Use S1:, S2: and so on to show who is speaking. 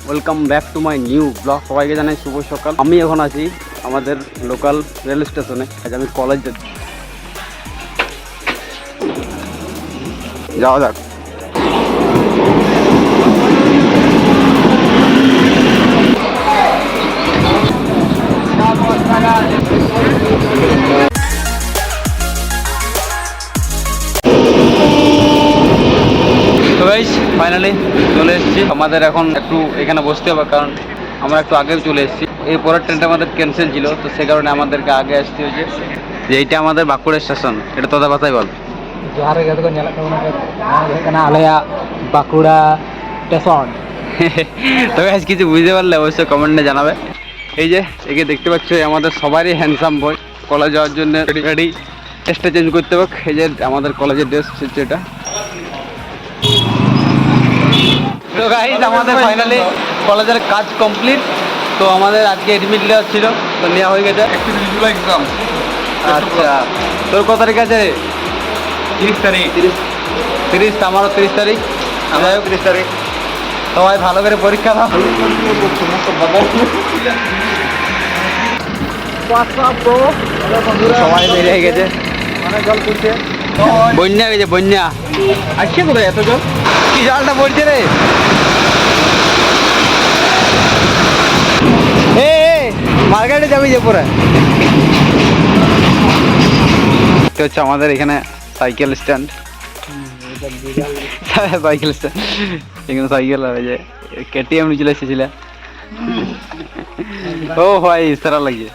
S1: Welcome back to my new blog. সবাইকে জানাই শুভ সকাল। আমি এখন আছি আমাদের লোকাল রেল স্টেশনে। আজ আমি কলেজ যাচ্ছি, যাওয়া যাক। তো গাইস ফাইনালি চলে এসেছি। আমাদের এখন একটু এখানে বসতে হবে, কারণ আমরা একটু আগেও চলে এসেছি। এই পরের ট্রেনটা আমাদের ক্যান্সেল ছিল, তো সে কারণে আমাদেরকে আগে আসতে হয়েছে। যে এইটা আমাদের বাঁকুড়া স্টেশন, এটা তোদের কথাই বল। বাঁকুড়া স্টেশন। তবে আজ কিছু বুঝতে পারলে অবশ্যই কমেন্টে জানাবে। এই যে একে দেখতে পাচ্ছ, আমাদের সবারই হ্যান্ডসাম বয়। কলেজ যাওয়ার জন্য রেডি, ড্রেসটা চেঞ্জ করতে হবে। এই যে আমাদের কলেজের ড্রেস হচ্ছে এটা। তো গাইস আমাদের ফাইনালি কলেজের কাজ কমপ্লিট। তো আমাদের আজকে এডমিট নেওয়া ছিল, তো নেওয়া হয়ে গেছে।
S2: এক্সাম।
S1: আচ্ছা, তোর কত তারিখ আছে?
S2: 30 তারিখ।
S1: 30। আমারও 30 তারিখ।
S2: আমারও 30 তারিখ।
S1: সবাই ভালো করে পরীক্ষা দাও। সবাই বেরিয়ে গেছে,
S2: অনেক জল পড়ছে।
S1: বন্যা গেছে, বন্যা।
S2: আসছে কোথায় এত জল?
S1: কি জলটা পড়ছে রে! মার্কেটে যাবি যে পরে। হচ্ছে আমাদের এখানে সাইকেল স্ট্যান্ড। সাইকেল স্ট্যান্ড, এখানে সাইকেল হবে যে কেটিএম চলে এসেছিল। ও ভাই সারা লাগিয়ে